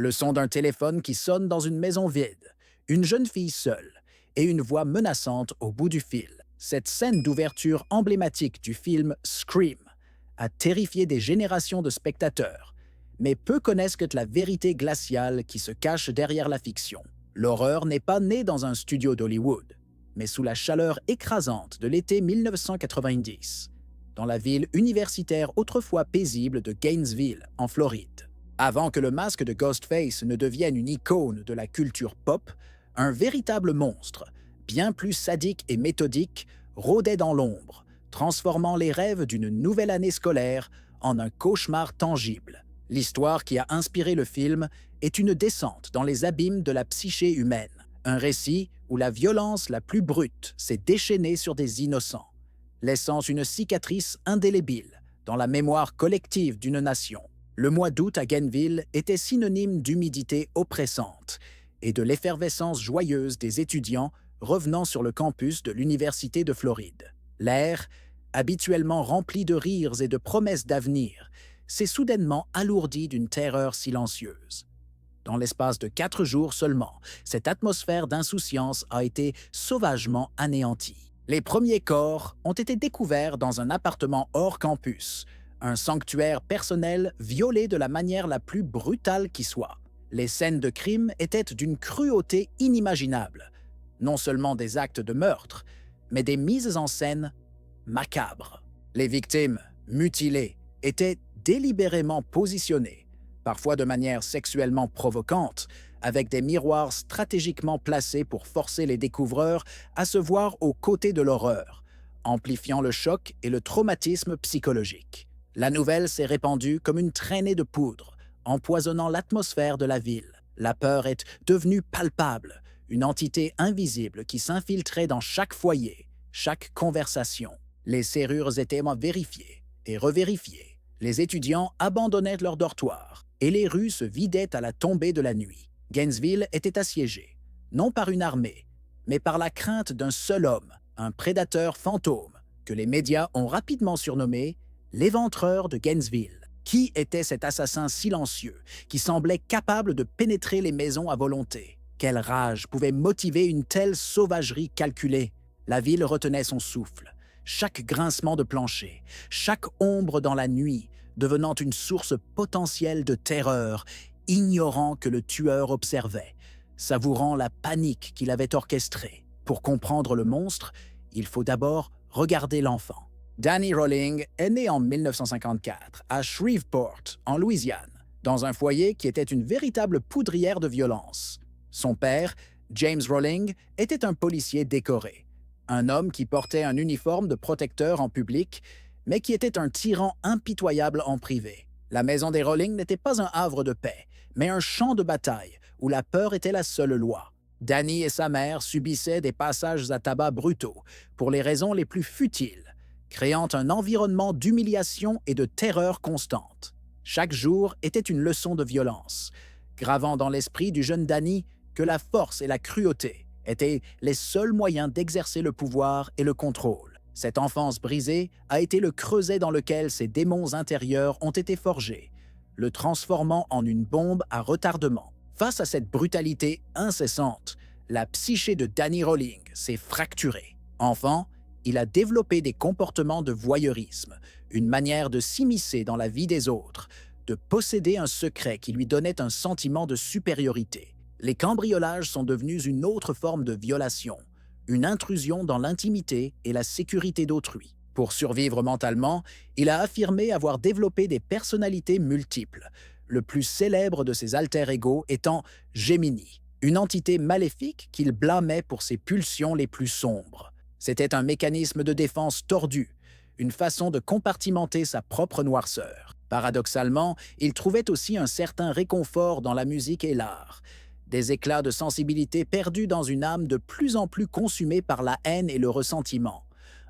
Le son d'un téléphone qui sonne dans une maison vide, une jeune fille seule et une voix menaçante au bout du fil. Cette scène d'ouverture emblématique du film Scream a terrifié des générations de spectateurs, mais peu connaissent que la vérité glaciale qui se cache derrière la fiction. L'horreur n'est pas née dans un studio d'Hollywood, mais sous la chaleur écrasante de l'été 1990, dans la ville universitaire autrefois paisible de Gainesville, en Floride. Avant que le masque de Ghostface ne devienne une icône de la culture pop, un véritable monstre, bien plus sadique et méthodique, rôdait dans l'ombre, transformant les rêves d'une nouvelle année scolaire en un cauchemar tangible. L'histoire qui a inspiré le film est une descente dans les abîmes de la psyché humaine, un récit où la violence la plus brute s'est déchaînée sur des innocents, laissant une cicatrice indélébile dans la mémoire collective d'une nation. Le mois d'août à Gainesville était synonyme d'humidité oppressante et de l'effervescence joyeuse des étudiants revenant sur le campus de l'Université de Floride. L'air, habituellement rempli de rires et de promesses d'avenir, s'est soudainement alourdi d'une terreur silencieuse. Dans l'espace de 4 jours seulement, cette atmosphère d'insouciance a été sauvagement anéantie. Les premiers corps ont été découverts dans un appartement hors campus, un sanctuaire personnel violé de la manière la plus brutale qui soit. Les scènes de crime étaient d'une cruauté inimaginable, non seulement des actes de meurtre, mais des mises en scène macabres. Les victimes, mutilées, étaient délibérément positionnées, parfois de manière sexuellement provocante, avec des miroirs stratégiquement placés pour forcer les découvreurs à se voir aux côtés de l'horreur, amplifiant le choc et le traumatisme psychologique. La nouvelle s'est répandue comme une traînée de poudre, empoisonnant l'atmosphère de la ville. La peur est devenue palpable, une entité invisible qui s'infiltrait dans chaque foyer, chaque conversation. Les serrures étaient vérifiées et revérifiées. Les étudiants abandonnaient leur dortoir et les rues se vidaient à la tombée de la nuit. Gainesville était assiégée, non par une armée, mais par la crainte d'un seul homme, un prédateur fantôme, que les médias ont rapidement surnommé l'éventreur de Gainesville. Qui était cet assassin silencieux qui semblait capable de pénétrer les maisons à volonté? Quelle rage pouvait motiver une telle sauvagerie calculée? La ville retenait son souffle, chaque grincement de plancher, chaque ombre dans la nuit devenant une source potentielle de terreur, ignorant que le tueur observait, savourant la panique qu'il avait orchestrée. Pour comprendre le monstre, il faut d'abord regarder l'enfant. Danny Rolling est né en 1954 à Shreveport, en Louisiane, dans un foyer qui était une véritable poudrière de violence. Son père, James Rolling, était un policier décoré, un homme qui portait un uniforme de protecteur en public, mais qui était un tyran impitoyable en privé. La maison des Rolling n'était pas un havre de paix, mais un champ de bataille où la peur était la seule loi. Danny et sa mère subissaient des passages à tabac brutaux pour les raisons les plus futiles, créant un environnement d'humiliation et de terreur constante. Chaque jour était une leçon de violence, gravant dans l'esprit du jeune Danny que la force et la cruauté étaient les seuls moyens d'exercer le pouvoir et le contrôle. Cette enfance brisée a été le creuset dans lequel ses démons intérieurs ont été forgés, le transformant en une bombe à retardement. Face à cette brutalité incessante, la psyché de Danny Rolling s'est fracturée. Enfant, il a développé des comportements de voyeurisme, une manière de s'immiscer dans la vie des autres, de posséder un secret qui lui donnait un sentiment de supériorité. Les cambriolages sont devenus une autre forme de violation, une intrusion dans l'intimité et la sécurité d'autrui. Pour survivre mentalement, il a affirmé avoir développé des personnalités multiples, le plus célèbre de ses alter-ego étant Gemini, une entité maléfique qu'il blâmait pour ses pulsions les plus sombres. C'était un mécanisme de défense tordu, une façon de compartimenter sa propre noirceur. Paradoxalement, il trouvait aussi un certain réconfort dans la musique et l'art, des éclats de sensibilité perdus dans une âme de plus en plus consumée par la haine et le ressentiment,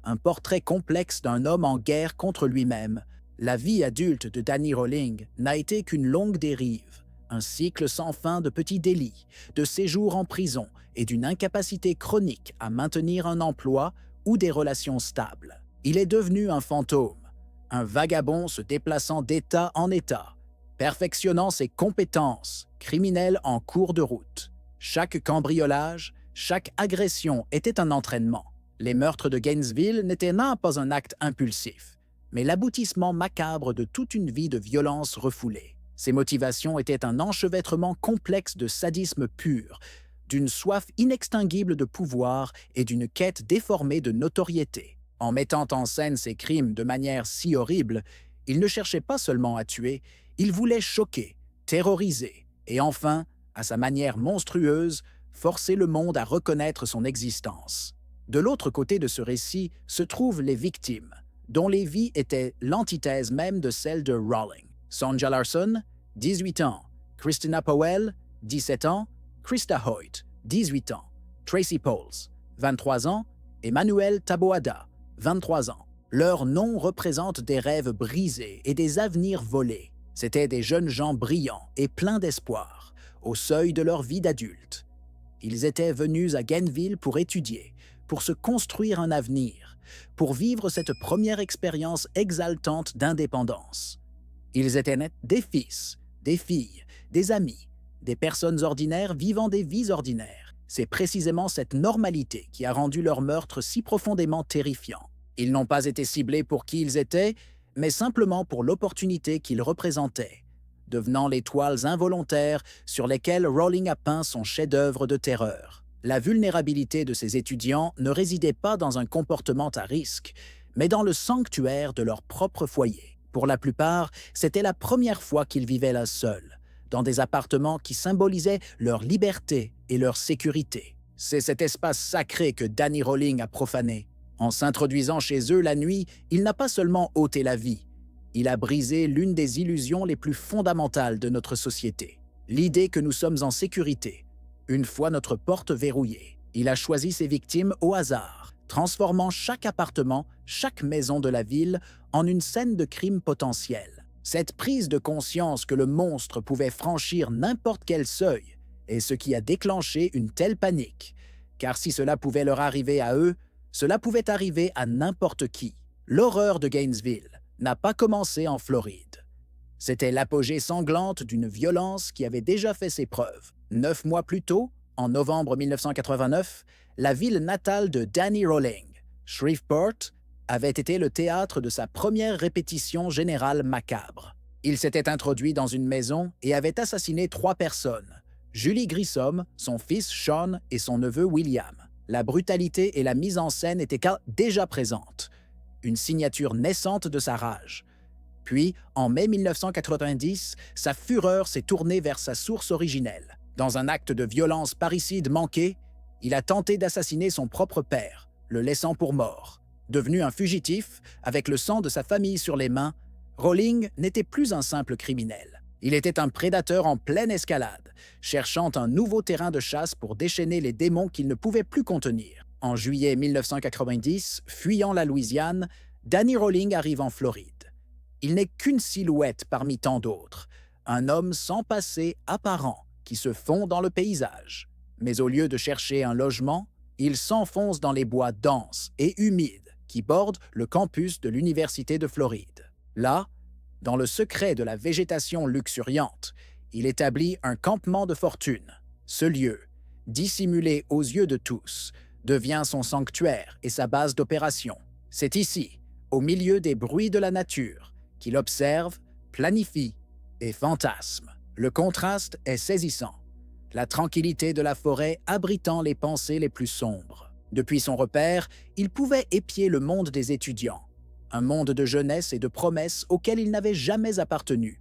un portrait complexe d'un homme en guerre contre lui-même. La vie adulte de Danny Rolling n'a été qu'une longue dérive, un cycle sans fin de petits délits, de séjours en prison et d'une incapacité chronique à maintenir un emploi ou des relations stables. Il est devenu un fantôme, un vagabond se déplaçant d'état en état, perfectionnant ses compétences criminelles en cours de route. Chaque cambriolage, chaque agression était un entraînement. Les meurtres de Gainesville n'étaient pas un acte impulsif, mais l'aboutissement macabre de toute une vie de violence refoulée. Ses motivations étaient un enchevêtrement complexe de sadisme pur, d'une soif inextinguible de pouvoir et d'une quête déformée de notoriété. En mettant en scène ses crimes de manière si horrible, il ne cherchait pas seulement à tuer, il voulait choquer, terroriser et enfin, à sa manière monstrueuse, forcer le monde à reconnaître son existence. De l'autre côté de ce récit se trouvent les victimes, dont les vies étaient l'antithèse même de celles de Rawling. Sonja Larson, 18 ans. Christina Powell, 17 ans. Krista Hoyt, 18 ans. Tracy Pauls, 23 ans. Et Manuel Taboada, 23 ans. Leurs noms représentent des rêves brisés et des avenirs volés. C'étaient des jeunes gens brillants et pleins d'espoir, au seuil de leur vie d'adulte. Ils étaient venus à Gainesville pour étudier, pour se construire un avenir, pour vivre cette première expérience exaltante d'indépendance. Ils étaient des fils, des filles, des amis, des personnes ordinaires vivant des vies ordinaires. C'est précisément cette normalité qui a rendu leur meurtre si profondément terrifiant. Ils n'ont pas été ciblés pour qui ils étaient, mais simplement pour l'opportunité qu'ils représentaient, devenant les toiles involontaires sur lesquelles Rawling a peint son chef-d'œuvre de terreur. La vulnérabilité de ces étudiants ne résidait pas dans un comportement à risque, mais dans le sanctuaire de leur propre foyer. Pour la plupart, c'était la première fois qu'ils vivaient là seuls, dans des appartements qui symbolisaient leur liberté et leur sécurité. C'est cet espace sacré que Danny Rawling a profané. En s'introduisant chez eux la nuit, il n'a pas seulement ôté la vie, il a brisé l'une des illusions les plus fondamentales de notre société, l'idée que nous sommes en sécurité, une fois notre porte verrouillée. Il a choisi ses victimes au hasard, transformant chaque appartement, chaque maison de la ville en une scène de crime potentiel. Cette prise de conscience que le monstre pouvait franchir n'importe quel seuil est ce qui a déclenché une telle panique, car si cela pouvait leur arriver à eux, cela pouvait arriver à n'importe qui. L'horreur de Gainesville n'a pas commencé en Floride. C'était l'apogée sanglante d'une violence qui avait déjà fait ses preuves. 9 mois plus tôt, en novembre 1989, la ville natale de Danny Rawling, Shreveport, avait été le théâtre de sa première répétition générale macabre. Il s'était introduit dans une maison et avait assassiné 3 personnes, Julie Grissom, son fils Sean et son neveu William. La brutalité et la mise en scène étaient déjà présentes, une signature naissante de sa rage. Puis, en mai 1990, sa fureur s'est tournée vers sa source originelle. Dans un acte de violence parricide manqué, il a tenté d'assassiner son propre père, le laissant pour mort. Devenu un fugitif, avec le sang de sa famille sur les mains, Rawling n'était plus un simple criminel. Il était un prédateur en pleine escalade, cherchant un nouveau terrain de chasse pour déchaîner les démons qu'il ne pouvait plus contenir. En juillet 1990, fuyant la Louisiane, Danny Rawling arrive en Floride. Il n'est qu'une silhouette parmi tant d'autres, un homme sans passé apparent qui se fond dans le paysage. Mais au lieu de chercher un logement, il s'enfonce dans les bois denses et humides qui bordent le campus de l'Université de Floride. Là, dans le secret de la végétation luxuriante, il établit un campement de fortune. Ce lieu, dissimulé aux yeux de tous, devient son sanctuaire et sa base d'opération. C'est ici, au milieu des bruits de la nature, qu'il observe, planifie et fantasme. Le contraste est saisissant, la tranquillité de la forêt abritant les pensées les plus sombres. Depuis son repère, il pouvait épier le monde des étudiants, un monde de jeunesse et de promesses auquel il n'avait jamais appartenu,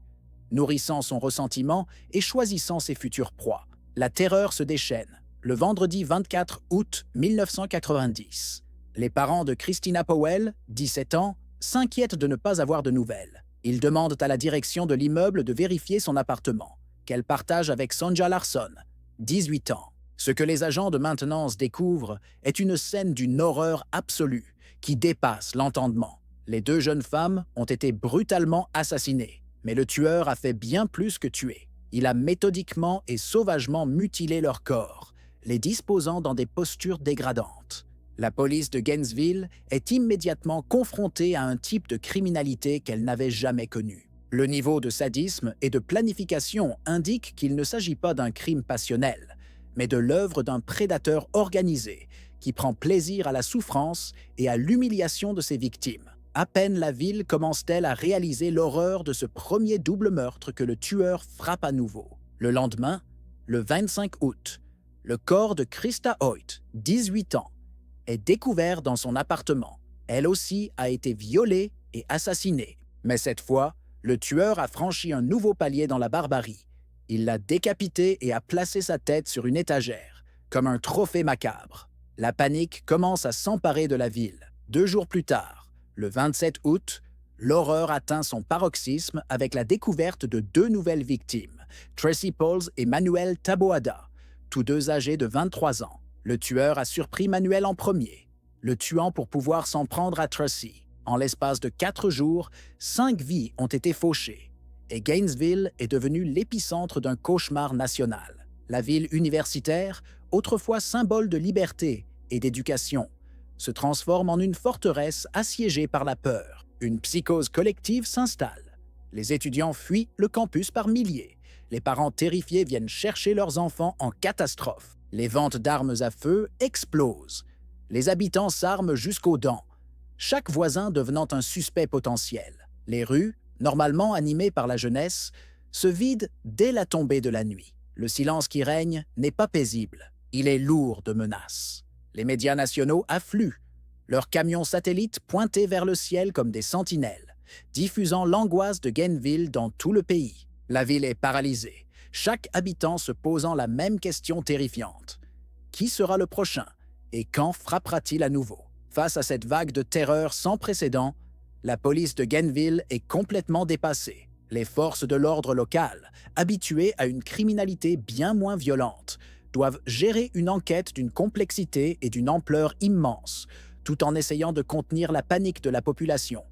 nourrissant son ressentiment et choisissant ses futures proies. La terreur se déchaîne, le vendredi 24 août 1990. Les parents de Christina Powell, 17 ans, s'inquiètent de ne pas avoir de nouvelles. Ils demandent à la direction de l'immeuble de vérifier son appartement, qu'elle partage avec Sonja Larson, 18 ans. Ce que les agents de maintenance découvrent est une scène d'une horreur absolue qui dépasse l'entendement. Les 2 jeunes femmes ont été brutalement assassinées, mais le tueur a fait bien plus que tuer. Il a méthodiquement et sauvagement mutilé leur corps, les disposant dans des postures dégradantes. La police de Gainesville est immédiatement confrontée à un type de criminalité qu'elle n'avait jamais connu. Le niveau de sadisme et de planification indique qu'il ne s'agit pas d'un crime passionnel, mais de l'œuvre d'un prédateur organisé qui prend plaisir à la souffrance et à l'humiliation de ses victimes. À peine la ville commence-t-elle à réaliser l'horreur de ce premier double meurtre que le tueur frappe à nouveau. Le lendemain, le 25 août, le corps de Christa Hoyt, 18 ans, est découvert dans son appartement. Elle aussi a été violée et assassinée. Mais cette fois, le tueur a franchi un nouveau palier dans la barbarie. Il l'a décapitée et a placé sa tête sur une étagère, comme un trophée macabre. La panique commence à s'emparer de la ville. 2 jours plus tard, le 27 août, l'horreur atteint son paroxysme avec la découverte de 2 nouvelles victimes, Tracy Pauls et Manuel Taboada, tous 2 âgés de 23 ans. Le tueur a surpris Manuel en premier, le tuant pour pouvoir s'en prendre à Tracy. En l'espace de 4 jours, 5 vies ont été fauchées, et Gainesville est devenue l'épicentre d'un cauchemar national. La ville universitaire, autrefois symbole de liberté et d'éducation, se transforme en une forteresse assiégée par la peur. Une psychose collective s'installe. Les étudiants fuient le campus par milliers. Les parents terrifiés viennent chercher leurs enfants en catastrophe. Les ventes d'armes à feu explosent. Les habitants s'arment jusqu'aux dents, chaque voisin devenant un suspect potentiel. Les rues, normalement animées par la jeunesse, se vident dès la tombée de la nuit. Le silence qui règne n'est pas paisible. Il est lourd de menaces. Les médias nationaux affluent, leurs camions satellites pointés vers le ciel comme des sentinelles, diffusant l'angoisse de Gainesville dans tout le pays. La ville est paralysée, chaque habitant se posant la même question terrifiante. Qui sera le prochain et quand frappera-t-il à nouveau? Face à cette vague de terreur sans précédent, la police de Gainesville est complètement dépassée. Les forces de l'ordre local, habituées à une criminalité bien moins violente, doivent gérer une enquête d'une complexité et d'une ampleur immense, tout en essayant de contenir la panique de la population.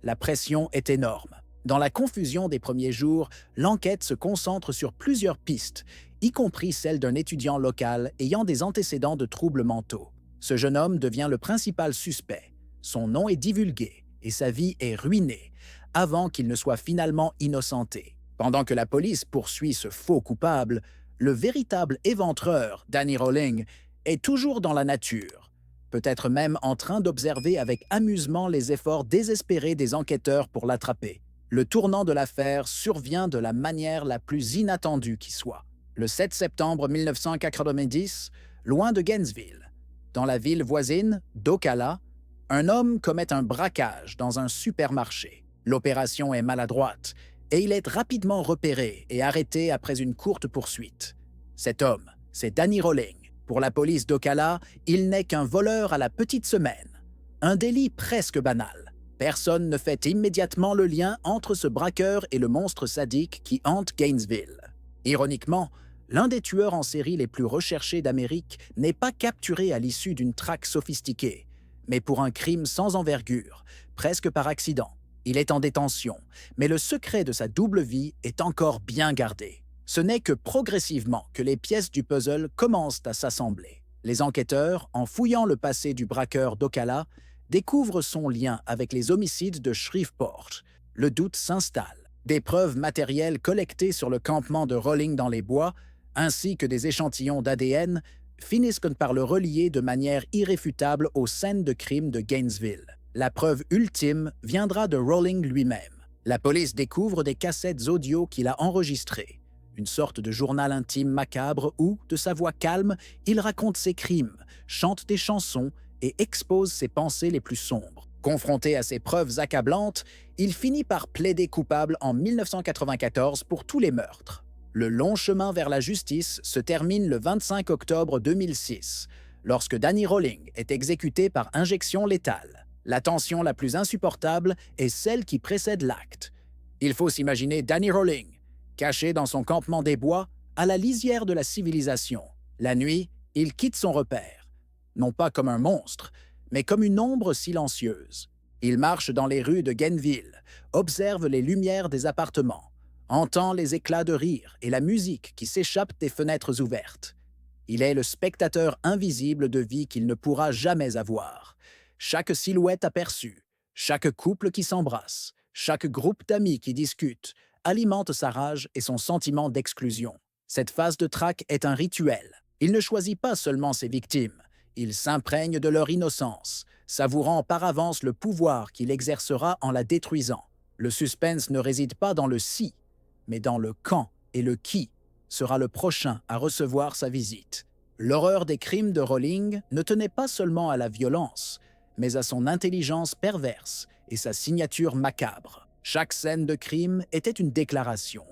La pression est énorme. Dans la confusion des premiers jours, l'enquête se concentre sur plusieurs pistes, y compris celle d'un étudiant local ayant des antécédents de troubles mentaux. Ce jeune homme devient le principal suspect. Son nom est divulgué et sa vie est ruinée avant qu'il ne soit finalement innocenté. Pendant que la police poursuit ce faux coupable, le véritable éventreur, Danny Rolling, est toujours dans la nature, peut-être même en train d'observer avec amusement les efforts désespérés des enquêteurs pour l'attraper. Le tournant de l'affaire survient de la manière la plus inattendue qui soit. Le 7 septembre 1990, loin de Gainesville, dans la ville voisine d'Ocala, un homme commet un braquage dans un supermarché. L'opération est maladroite et il est rapidement repéré et arrêté après une courte poursuite. Cet homme, c'est Danny Rolling. Pour la police d'Ocala, il n'est qu'un voleur à la petite semaine. Un délit presque banal. Personne ne fait immédiatement le lien entre ce braqueur et le monstre sadique qui hante Gainesville. Ironiquement, l'un des tueurs en série les plus recherchés d'Amérique n'est pas capturé à l'issue d'une traque sophistiquée, mais pour un crime sans envergure, presque par accident. Il est en détention, mais le secret de sa double vie est encore bien gardé. Ce n'est que progressivement que les pièces du puzzle commencent à s'assembler. Les enquêteurs, en fouillant le passé du braqueur d'Ocala, découvrent son lien avec les homicides de Shreveport. Le doute s'installe. Des preuves matérielles collectées sur le campement de Rolling dans les bois, ainsi que des échantillons d'ADN, finissent par le relier de manière irréfutable aux scènes de crime de Gainesville. La preuve ultime viendra de Rolling lui-même. La police découvre des cassettes audio qu'il a enregistrées, une sorte de journal intime macabre où, de sa voix calme, il raconte ses crimes, chante des chansons et expose ses pensées les plus sombres. Confronté à ces preuves accablantes, il finit par plaider coupable en 1994 pour tous les meurtres. Le long chemin vers la justice se termine le 25 octobre 2006, lorsque Danny Rolling est exécuté par injection létale. La tension la plus insupportable est celle qui précède l'acte. Il faut s'imaginer Danny Rolling, caché dans son campement des bois, à la lisière de la civilisation. La nuit, il quitte son repère, non pas comme un monstre, mais comme une ombre silencieuse. Il marche dans les rues de Gainesville, observe les lumières des appartements, entend les éclats de rire et la musique qui s'échappe des fenêtres ouvertes. Il est le spectateur invisible de vie qu'il ne pourra jamais avoir. Chaque silhouette aperçue, chaque couple qui s'embrasse, Chaque groupe d'amis qui discute alimente sa rage et son sentiment d'exclusion. Cette phase de traque est un rituel. Il ne choisit pas seulement ses victimes, il s'imprègne de leur innocence, savourant par avance le pouvoir qu'il exercera en la détruisant. Le suspense ne réside pas dans le si, mais dans le quand et le qui sera le prochain à recevoir sa visite. L'horreur des crimes de Rowling ne tenait pas seulement à la violence, mais à son intelligence perverse et sa signature macabre. Chaque scène de crime était une déclaration,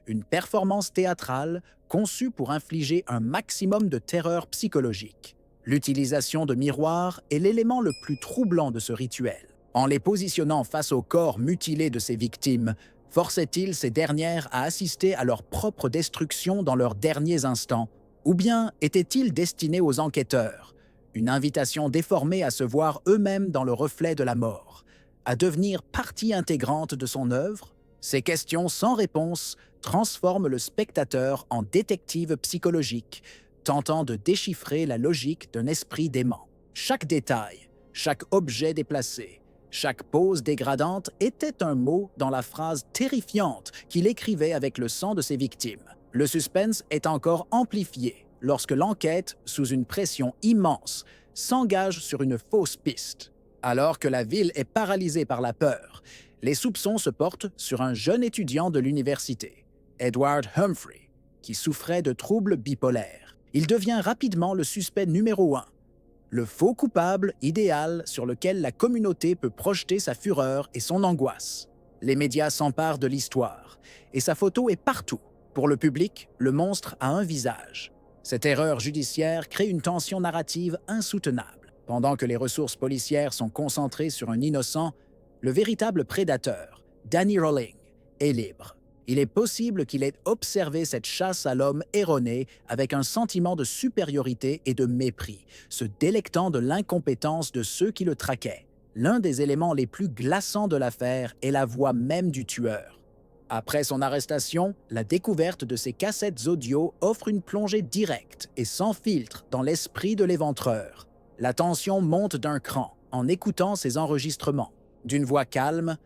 une performance théâtrale conçue pour infliger un maximum de terreur psychologique. L'utilisation de miroirs est l'élément le plus troublant de ce rituel. En les positionnant face au corps mutilé de ses victimes, forçait-il ces dernières à assister à leur propre destruction dans leurs derniers instants, ou bien était-il destiné aux enquêteurs, une invitation déformée à se voir eux-mêmes dans le reflet de la mort, à devenir partie intégrante de son œuvre? Ces questions sans réponse transforment le spectateur en détective psychologique, tentant de déchiffrer la logique d'un esprit dément. Chaque détail, chaque objet déplacé, chaque pose dégradante était un mot dans la phrase terrifiante qu'il écrivait avec le sang de ses victimes. Le suspense est encore amplifié lorsque l'enquête, sous une pression immense, s'engage sur une fausse piste. Alors que la ville est paralysée par la peur, les soupçons se portent sur un jeune étudiant de l'université, Edward Humphrey, qui souffrait de troubles bipolaires. Il devient rapidement le suspect numéro 1, le faux coupable idéal sur lequel la communauté peut projeter sa fureur et son angoisse. Les médias s'emparent de l'histoire, et sa photo est partout. Pour le public, le monstre a un visage. Cette erreur judiciaire crée une tension narrative insoutenable. Pendant que les ressources policières sont concentrées sur un innocent, le véritable prédateur, Danny Rowling, est libre. Il est possible qu'il ait observé cette chasse à l'homme erronée avec un sentiment de supériorité et de mépris, se délectant de l'incompétence de ceux qui le traquaient. L'un des éléments les plus glaçants de l'affaire est la voix même du tueur. Après son arrestation, la découverte de ses cassettes audio offre une plongée directe et sans filtre dans l'esprit de l'éventreur. La tension monte d'un cran en écoutant ses enregistrements. D'une voix calme,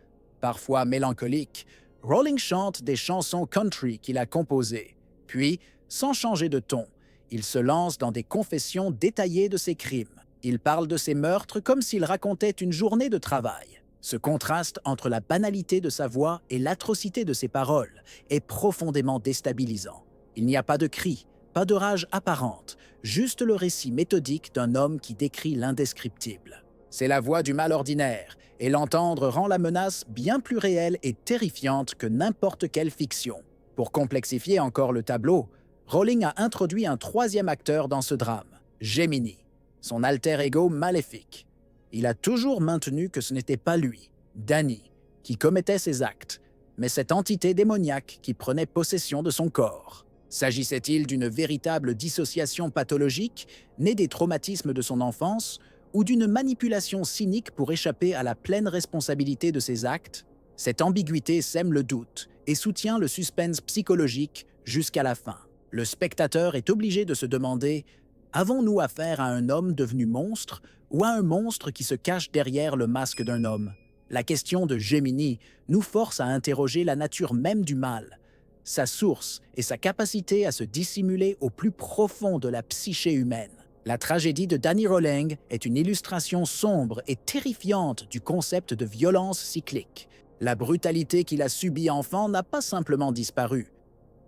parfois mélancolique, Rowling chante des chansons country qu'il a composées. Puis, sans changer de ton, il se lance dans des confessions détaillées de ses crimes. Il parle de ses meurtres comme s'il racontait une journée de travail. Ce contraste entre la banalité de sa voix et l'atrocité de ses paroles est profondément déstabilisant. Il n'y a pas de cris, pas de rage apparente, juste le récit méthodique d'un homme qui décrit l'indescriptible. C'est la voix du mal ordinaire, et l'entendre rend la menace bien plus réelle et terrifiante que n'importe quelle fiction. Pour complexifier encore le tableau, Rowling a introduit un troisième acteur dans ce drame, Gemini, son alter ego maléfique. Il a toujours maintenu que ce n'était pas lui, Danny, qui commettait ces actes, mais cette entité démoniaque qui prenait possession de son corps. S'agissait-il d'une véritable dissociation pathologique, née des traumatismes de son enfance, ou d'une manipulation cynique pour échapper à la pleine responsabilité de ses actes? Cette ambiguïté sème le doute et soutient le suspense psychologique jusqu'à la fin. Le spectateur est obligé de se demander: avons-nous affaire à un homme devenu monstre ou à un monstre qui se cache derrière le masque d'un homme? La question de Gemini nous force à interroger la nature même du mal, sa source et sa capacité à se dissimuler au plus profond de la psyché humaine. La tragédie de Danny Rowling est une illustration sombre et terrifiante du concept de violence cyclique. La brutalité qu'il a subie enfant n'a pas simplement disparu.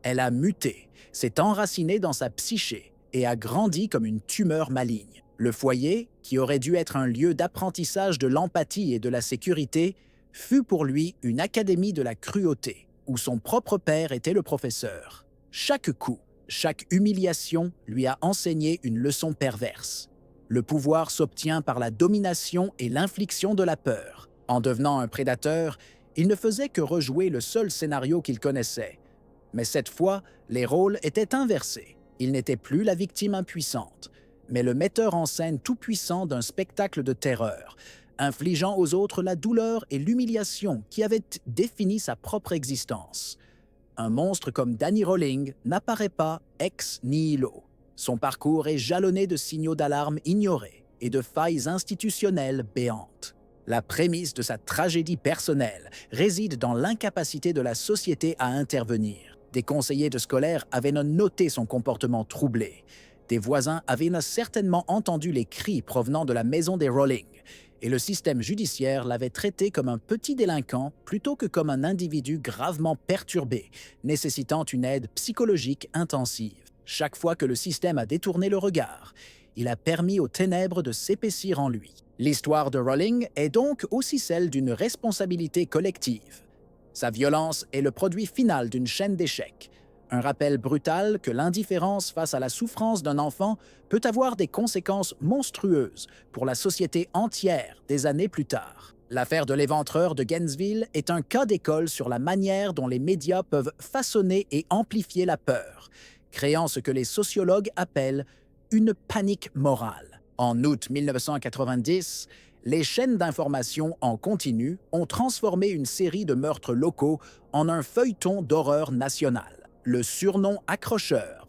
Elle a muté, s'est enracinée dans sa psyché et a grandi comme une tumeur maligne. Le foyer, qui aurait dû être un lieu d'apprentissage de l'empathie et de la sécurité, fut pour lui une académie de la cruauté, où son propre père était le professeur. Chaque coup, chaque humiliation lui a enseigné une leçon perverse. Le pouvoir s'obtient par la domination et l'infliction de la peur. En devenant un prédateur, il ne faisait que rejouer le seul scénario qu'il connaissait. Mais cette fois, les rôles étaient inversés. Il n'était plus la victime impuissante, mais le metteur en scène tout-puissant d'un spectacle de terreur, infligeant aux autres la douleur et l'humiliation qui avaient défini sa propre existence. Un monstre comme Danny Rowling n'apparaît pas ex nihilo. Son parcours est jalonné de signaux d'alarme ignorés et de failles institutionnelles béantes. La prémisse de sa tragédie personnelle réside dans l'incapacité de la société à intervenir. Des conseillers de scolaire avaient noté son comportement troublé. Des voisins avaient certainement entendu les cris provenant de la maison des Rowling, et le système judiciaire l'avait traité comme un petit délinquant plutôt que comme un individu gravement perturbé, nécessitant une aide psychologique intensive. Chaque fois que le système a détourné le regard, il a permis aux ténèbres de s'épaissir en lui. L'histoire de Rowling est donc aussi celle d'une responsabilité collective. Sa violence est le produit final d'une chaîne d'échecs, un rappel brutal que l'indifférence face à la souffrance d'un enfant peut avoir des conséquences monstrueuses pour la société entière des années plus tard. L'affaire de l'éventreur de Gainesville est un cas d'école sur la manière dont les médias peuvent façonner et amplifier la peur, créant ce que les sociologues appellent une panique morale. En août 1990, les chaînes d'information en continu ont transformé une série de meurtres locaux en un feuilleton d'horreur national. Le surnom accrocheur,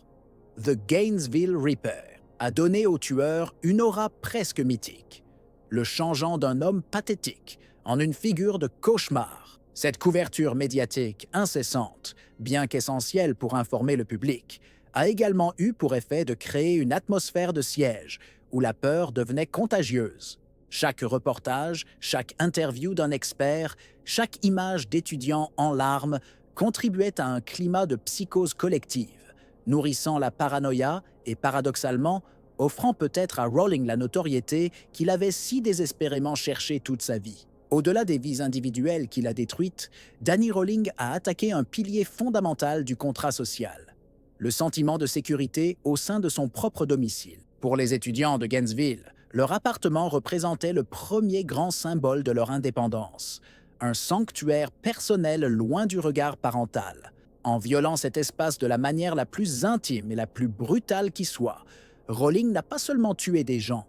The Gainesville Ripper, a donné au tueur une aura presque mythique, le changeant d'un homme pathétique en une figure de cauchemar. Cette couverture médiatique incessante, bien qu'essentielle pour informer le public, a également eu pour effet de créer une atmosphère de siège où la peur devenait contagieuse. Chaque reportage, chaque interview d'un expert, chaque image d'étudiants en larmes contribuait à un climat de psychose collective, nourrissant la paranoïa et, paradoxalement, offrant peut-être à Rowling la notoriété qu'il avait si désespérément cherchée toute sa vie. Au-delà des vies individuelles qu'il a détruites, Danny Rowling a attaqué un pilier fondamental du contrat social, le sentiment de sécurité au sein de son propre domicile. Pour les étudiants de Gainesville, leur appartement représentait le premier grand symbole de leur indépendance, un sanctuaire personnel loin du regard parental. En violant cet espace de la manière la plus intime et la plus brutale qui soit, Rowling n'a pas seulement tué des gens,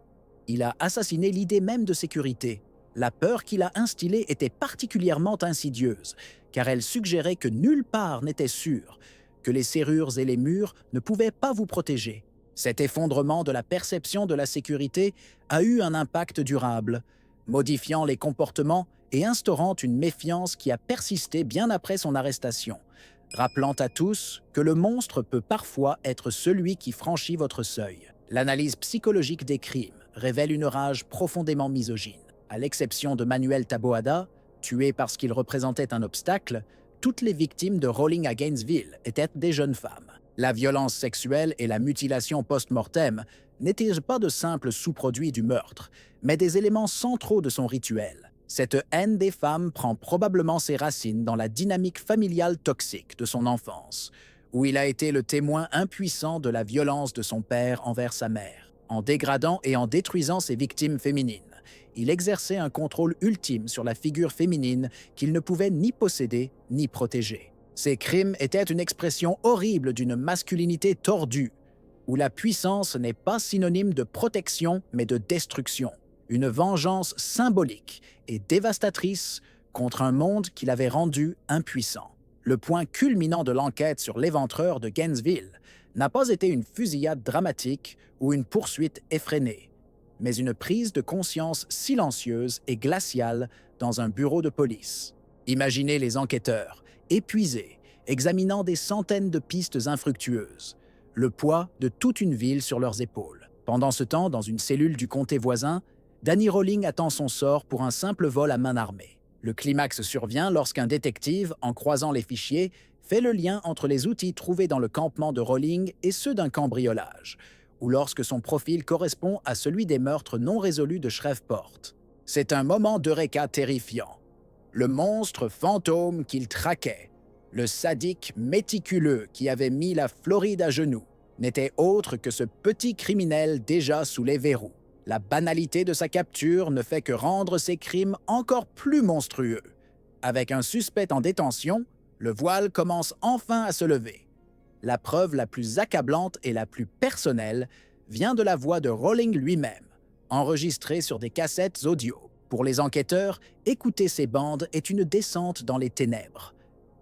il a assassiné l'idée même de sécurité. La peur qu'il a instillée était particulièrement insidieuse, car elle suggérait que nulle part n'était sûr, que les serrures et les murs ne pouvaient pas vous protéger. Cet effondrement de la perception de la sécurité a eu un impact durable, modifiant les comportements et instaurant une méfiance qui a persisté bien après son arrestation, rappelant à tous que le monstre peut parfois être celui qui franchit votre seuil. L'analyse psychologique des crimes révèle une rage profondément misogyne. À l'exception de Manuel Taboada, tué parce qu'il représentait un obstacle, toutes les victimes de Rowling à Gainesville étaient des jeunes femmes. La violence sexuelle et la mutilation post-mortem n'étaient pas de simples sous-produits du meurtre, mais des éléments centraux de son rituel. Cette haine des femmes prend probablement ses racines dans la dynamique familiale toxique de son enfance, où il a été le témoin impuissant de la violence de son père envers sa mère. En dégradant et en détruisant ses victimes féminines, il exerçait un contrôle ultime sur la figure féminine qu'il ne pouvait ni posséder ni protéger. Ces crimes étaient une expression horrible d'une masculinité tordue, où la puissance n'est pas synonyme de protection mais de destruction. Une vengeance symbolique et dévastatrice contre un monde qui l'avait rendu impuissant. Le point culminant de l'enquête sur l'éventreur de Gainesville n'a pas été une fusillade dramatique ou une poursuite effrénée, mais une prise de conscience silencieuse et glaciale dans un bureau de police. Imaginez les enquêteurs, épuisés, examinant des centaines de pistes infructueuses, le poids de toute une ville sur leurs épaules. Pendant ce temps, dans une cellule du comté voisin, Danny Rowling attend son sort pour un simple vol à main armée. Le climax survient lorsqu'un détective, en croisant les fichiers, fait le lien entre les outils trouvés dans le campement de Rowling et ceux d'un cambriolage, ou lorsque son profil correspond à celui des meurtres non résolus de Shreveport. C'est un moment d'eureka terrifiant. Le monstre fantôme qu'il traquait, le sadique méticuleux qui avait mis la Floride à genoux, n'était autre que ce petit criminel déjà sous les verrous. La banalité de sa capture ne fait que rendre ses crimes encore plus monstrueux. Avec un suspect en détention, le voile commence enfin à se lever. La preuve la plus accablante et la plus personnelle vient de la voix de Rowling lui-même, enregistrée sur des cassettes audio. Pour les enquêteurs, écouter ces bandes est une descente dans les ténèbres.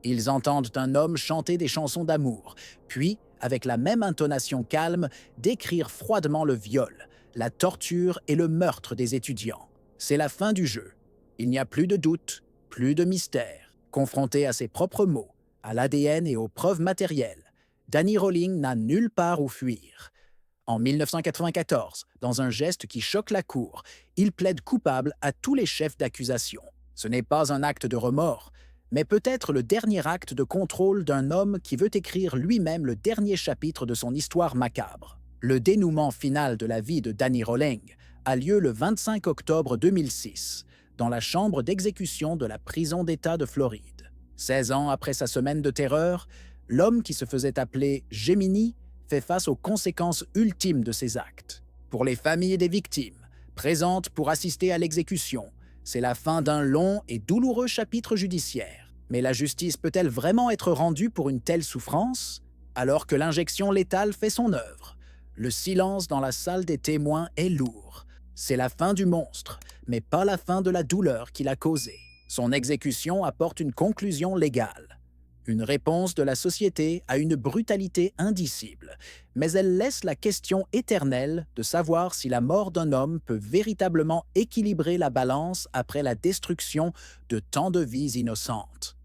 Ils entendent un homme chanter des chansons d'amour, puis, avec la même intonation calme, décrire froidement le viol, la torture et le meurtre des étudiants. C'est la fin du jeu. Il n'y a plus de doute, plus de mystère. Confronté à ses propres mots, à l'ADN et aux preuves matérielles, Danny Rowling n'a nulle part où fuir. En 1994, dans un geste qui choque la Cour, il plaide coupable à tous les chefs d'accusation. Ce n'est pas un acte de remords, mais peut-être le dernier acte de contrôle d'un homme qui veut écrire lui-même le dernier chapitre de son histoire macabre. Le dénouement final de la vie de Danny Rowling a lieu le 25 octobre 2006, dans la chambre d'exécution de la prison d'État de Floride. 16 ans après sa semaine de terreur, l'homme qui se faisait appeler Gemini fait face aux conséquences ultimes de ses actes. Pour les familles des victimes, présentes pour assister à l'exécution, c'est la fin d'un long et douloureux chapitre judiciaire. Mais la justice peut-elle vraiment être rendue pour une telle souffrance? Alors que l'injection létale fait son œuvre, le silence dans la salle des témoins est lourd. C'est la fin du monstre, mais pas la fin de la douleur qu'il a causée. Son exécution apporte une conclusion légale. Une réponse de la société à une brutalité indicible, mais elle laisse la question éternelle de savoir si la mort d'un homme peut véritablement équilibrer la balance après la destruction de tant de vies innocentes.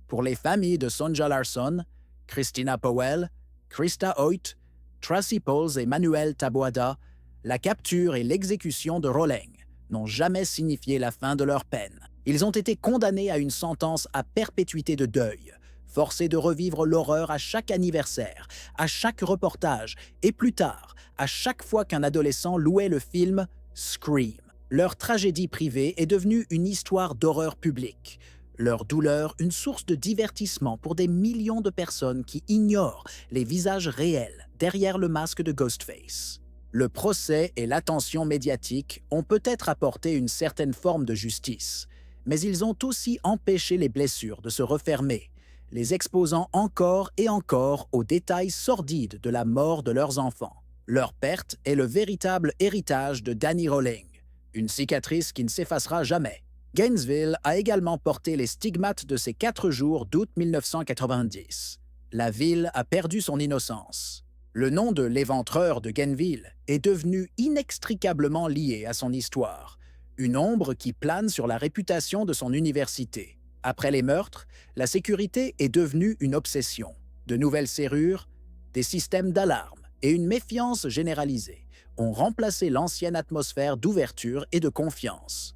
Pour les familles de Sonja Larson, Christina Powell, Krista Hoyt, Tracy Pauls et Manuel Taboada, la capture et l'exécution de Rowling n'ont jamais signifié la fin de leur peine. Ils ont été condamnés à une sentence à perpétuité de deuil, forcés de revivre l'horreur à chaque anniversaire, à chaque reportage et plus tard, à chaque fois qu'un adolescent louait le film Scream. Leur tragédie privée est devenue une histoire d'horreur publique. Leur douleur, une source de divertissement pour des millions de personnes qui ignorent les visages réels derrière le masque de Ghostface. Le procès et l'attention médiatique ont peut-être apporté une certaine forme de justice, mais ils ont aussi empêché les blessures de se refermer, les exposant encore et encore aux détails sordides de la mort de leurs enfants. Leur perte est le véritable héritage de Danny Rowling, une cicatrice qui ne s'effacera jamais. Gainesville a également porté les stigmates de ces 4 jours d'août 1990. La ville a perdu son innocence. Le nom de l'éventreur de Gainesville est devenu inextricablement lié à son histoire, une ombre qui plane sur la réputation de son université. Après les meurtres, la sécurité est devenue une obsession. De nouvelles serrures, des systèmes d'alarme et une méfiance généralisée ont remplacé l'ancienne atmosphère d'ouverture et de confiance.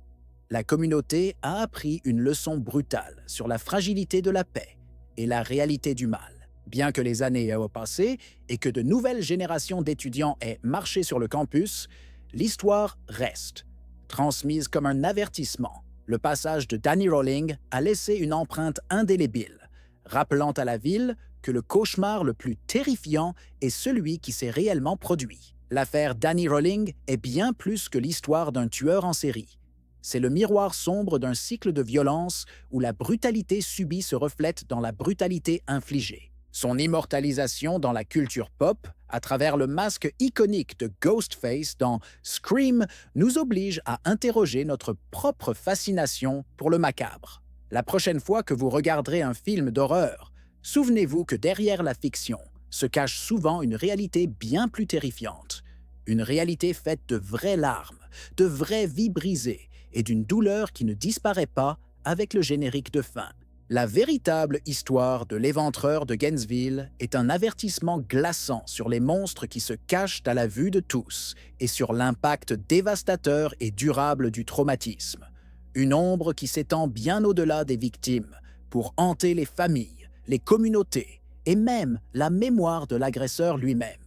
La communauté a appris une leçon brutale sur la fragilité de la paix et la réalité du mal. Bien que les années aient passé et que de nouvelles générations d'étudiants aient marché sur le campus, l'histoire reste, transmise comme un avertissement. Le passage de Danny Rowling a laissé une empreinte indélébile, rappelant à la ville que le cauchemar le plus terrifiant est celui qui s'est réellement produit. L'affaire Danny Rowling est bien plus que l'histoire d'un tueur en série. C'est le miroir sombre d'un cycle de violence où la brutalité subie se reflète dans la brutalité infligée. Son immortalisation dans la culture pop, à travers le masque iconique de Ghostface dans Scream, nous oblige à interroger notre propre fascination pour le macabre. La prochaine fois que vous regarderez un film d'horreur, souvenez-vous que derrière la fiction se cache souvent une réalité bien plus terrifiante. Une réalité faite de vraies larmes, de vraies vies brisées et d'une douleur qui ne disparaît pas avec le générique de fin. La véritable histoire de l'éventreur de Gainesville est un avertissement glaçant sur les monstres qui se cachent à la vue de tous et sur l'impact dévastateur et durable du traumatisme. Une ombre qui s'étend bien au-delà des victimes pour hanter les familles, les communautés et même la mémoire de l'agresseur lui-même.